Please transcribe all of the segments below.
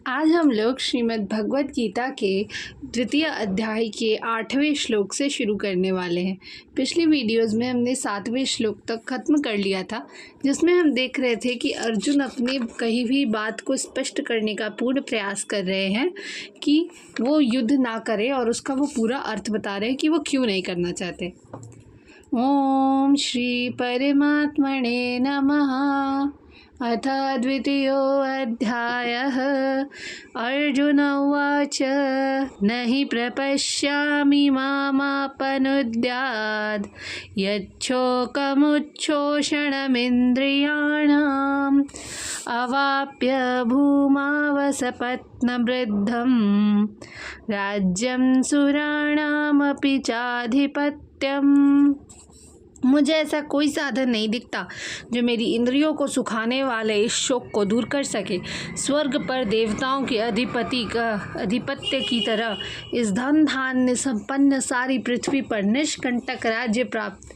आज हम लोग श्रीमद् भगवत गीता के द्वितीय अध्याय के 8वें श्लोक से शुरू करने वाले हैं। पिछली वीडियोस में हमने 7वें श्लोक तक ख़त्म कर लिया था, जिसमें हम देख रहे थे कि अर्जुन अपनी कही हुई बात को स्पष्ट करने का पूर्ण प्रयास कर रहे हैं कि वो युद्ध ना करे, और उसका वो पूरा अर्थ बता रहे हैं कि वो क्यों नहीं करना चाहते। ओम श्री परमात्मने नमः। अथ द्वितीयोऽध्यायः। अर्जुन उवाच न हि प्रपश्यामि मामापनुद्यात् यच्छोकमुच्छोषणमिन्द्रियाणाम् अवाप्य भूमावसपत्नवृद्धं राज्यं सुराणामपि चाधिपत्यम्। मुझे ऐसा कोई साधन नहीं दिखता जो मेरी इंद्रियों को सुखाने वाले इस शोक को दूर कर सके। स्वर्ग पर देवताओं के अधिपति का आधिपत्य की तरह इस धन धान्य संपन्न सारी पृथ्वी पर निष्कंटक राज्य प्राप्त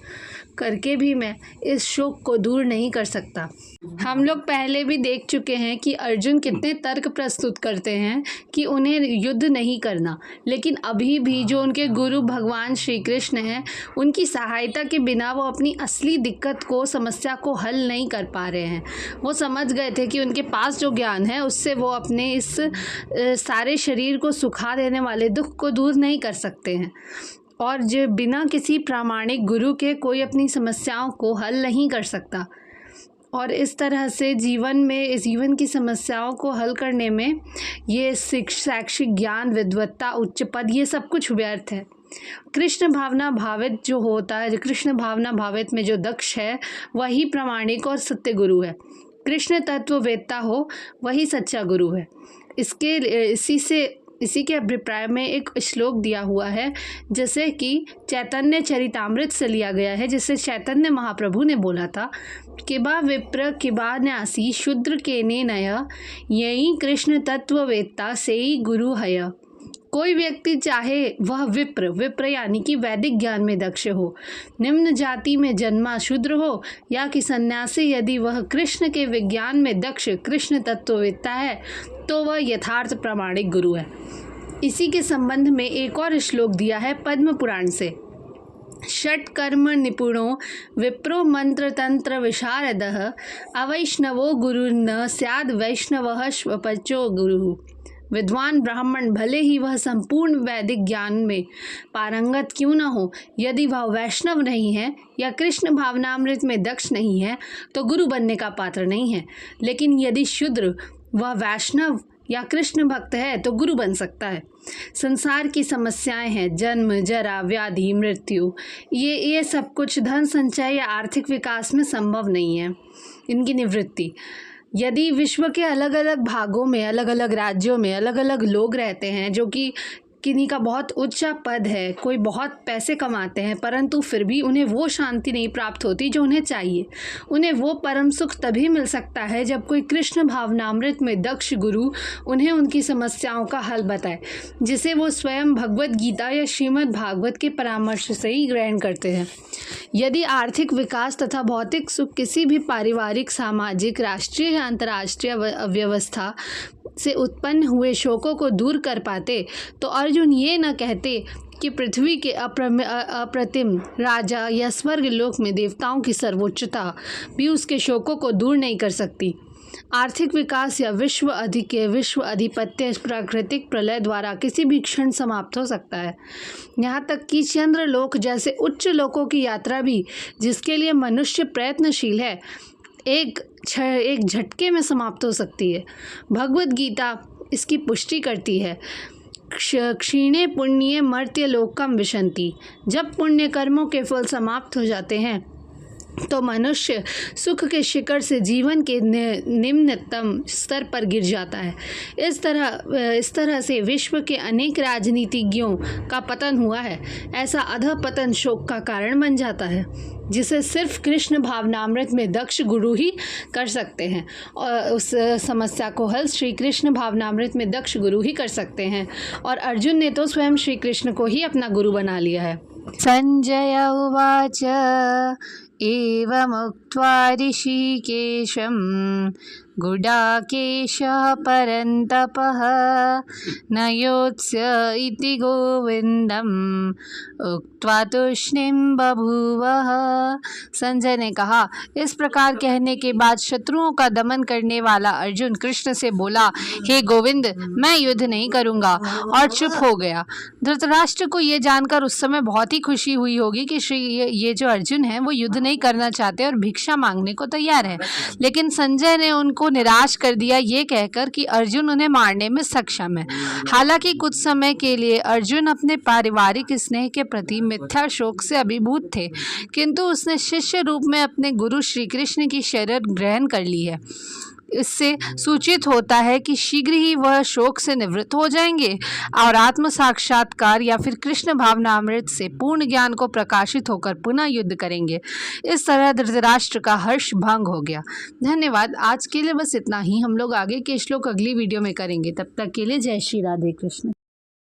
करके भी मैं इस शोक को दूर नहीं कर सकता। हम लोग पहले भी देख चुके हैं कि अर्जुन कितने तर्क प्रस्तुत करते हैं कि उन्हें युद्ध नहीं करना, लेकिन अभी भी जो उनके गुरु भगवान श्री कृष्ण हैं, उनकी सहायता के बिना वो अपनी असली दिक्कत को, समस्या को हल नहीं कर पा रहे हैं। वो समझ गए थे कि उनके पास जो ज्ञान है उससे वो अपने इस सारे शरीर को सुखा देने वाले दुख को दूर नहीं कर सकते हैं, और जो बिना किसी प्रामाणिक गुरु के कोई अपनी समस्याओं को हल नहीं कर सकता। और इस तरह से जीवन की समस्याओं को हल करने में ये शैक्षिक ज्ञान, विद्वत्ता, उच्च पद, ये सब कुछ व्यर्थ है। कृष्ण भावना भावित जो होता है, कृष्ण भावना भावित में जो दक्ष है, वही प्रामाणिक और सत्य गुरु है। कृष्ण तत्ववेत्ता हो वही सच्चा गुरु है। इसी के अभिप्राय में एक श्लोक दिया हुआ है, जैसे कि चैतन्य चरितामृत से लिया गया है, जिसे चैतन्य महाप्रभु ने बोला था, किबा विप्र किबा न्यासी शूद्र के ने नय यही कृष्ण तत्ववेत्ता से ही गुरु हय। कोई व्यक्ति चाहे वह विप्र यानी कि वैदिक ज्ञान में दक्ष हो, निम्न जाति में जन्मा शूद्र हो, या कि सन्यासी, यदि वह कृष्ण के विज्ञान में दक्ष कृष्ण तत्ववेत्ता है तो वह यथार्थ प्रामाणिक गुरु है। इसी के संबंध में एक और श्लोक दिया है पद्म पुराण से। षट कर्म निपुणो विप्रो मंत्र तंत्र विशारदः अवैष्णवो गुरुर्न स्याद् वैष्णवः स्वपचो गुरु। विद्वान ब्राह्मण भले ही वह संपूर्ण वैदिक ज्ञान में पारंगत क्यों न हो, यदि वह वैष्णव नहीं है या कृष्ण भावनामृत में दक्ष नहीं है तो गुरु बनने का पात्र नहीं है। लेकिन यदि शूद्र वह वैष्णव या कृष्ण भक्त है तो गुरु बन सकता है। संसार की समस्याएं हैं, जन्म, जरा, व्याधि, मृत्यु, ये सब कुछ धन संचय या आर्थिक विकास में संभव नहीं है, इनकी निवृत्ति। यदि विश्व के अलग अलग भागों में, अलग अलग राज्यों में अलग अलग लोग रहते हैं, जो कि किन्हीं का बहुत ऊंचा पद है, कोई बहुत पैसे कमाते हैं, परंतु फिर भी उन्हें वो शांति नहीं प्राप्त होती जो उन्हें चाहिए। उन्हें वो परम सुख तभी मिल सकता है जब कोई कृष्ण भावनामृत में दक्ष गुरु उन्हें उनकी समस्याओं का हल बताए, जिसे वो स्वयं भगवत गीता या श्रीमद् भागवत के परामर्श से ही ग्रहण करते हैं। यदि आर्थिक विकास तथा भौतिक सुख किसी भी पारिवारिक, सामाजिक, राष्ट्रीय या अंतर्राष्ट्रीय व्यवस्था से उत्पन्न हुए शोकों को दूर कर पाते तो अर्जुन ये न कहते कि पृथ्वी के अप्रतिम राजा या स्वर्ग लोक में देवताओं की सर्वोच्चता भी उसके शोकों को दूर नहीं कर सकती। आर्थिक विकास या विश्व अधिपत्य प्राकृतिक प्रलय द्वारा किसी भी क्षण समाप्त हो सकता है। यहाँ तक कि चंद्रलोक जैसे उच्च लोकों की यात्रा भी, जिसके लिए मनुष्य प्रयत्नशील है, एक झटके में समाप्त हो सकती है। भगवत गीता इसकी पुष्टि करती है। क्षीणे पुण्ये मर्त्य लोकम विशन्ति। जब पुण्य कर्मों के फल समाप्त हो जाते हैं तो मनुष्य सुख के शिखर से जीवन के निम्नतम स्तर पर गिर जाता है। इस तरह से विश्व के अनेक राजनीतिज्ञों का पतन हुआ है। ऐसा अधःपतन शोक का कारण बन जाता है, जिसे सिर्फ कृष्ण भावनामृत में दक्ष गुरु ही कर सकते हैं, और उस समस्या को हल श्री कृष्ण भावनामृत में दक्ष गुरु ही कर सकते हैं। और अर्जुन ने तो स्वयं श्री कृष्ण को ही अपना गुरु बना लिया है। संजय उवाच एवमुक्त्वा ऋषिकेशं गुडाकेशः परन्तपः न योत्स्य इति गोविंदम उक्त्वा तूष्णीं बभूवः। संजय ने कहा, इस प्रकार कहने के बाद शत्रुओं का दमन करने वाला अर्जुन कृष्ण से बोला, हे गोविंद, मैं युद्ध नहीं करूंगा, और चुप हो गया। धृतराष्ट्र को यह जानकर उस समय बहुत ही खुशी हुई होगी कि ये जो अर्जुन है वो युद्ध नहीं करना चाहते और भिक्षा मांगने को तैयार है। लेकिन संजय ने उनको निराश कर दिया ये कहकर कि अर्जुन उन्हें मारने में सक्षम है। हालांकि कुछ समय के लिए अर्जुन अपने पारिवारिक स्नेह के प्रति मिथ्या शोक से अभिभूत थे, किंतु उसने शिष्य रूप में अपने गुरु श्री कृष्ण की शरण ग्रहण कर ली है। इससे सूचित होता है कि शीघ्र ही वह शोक से निवृत्त हो जाएंगे और आत्म साक्षात्कार या फिर कृष्ण भावनामृत से पूर्ण ज्ञान को प्रकाशित होकर पुनः युद्ध करेंगे। इस तरह धृतराष्ट्र का हर्ष भंग हो गया। धन्यवाद। आज के लिए बस इतना ही। हम लोग आगे के श्लोक अगली वीडियो में करेंगे। तब तक के लिए जय श्री राधे कृष्ण।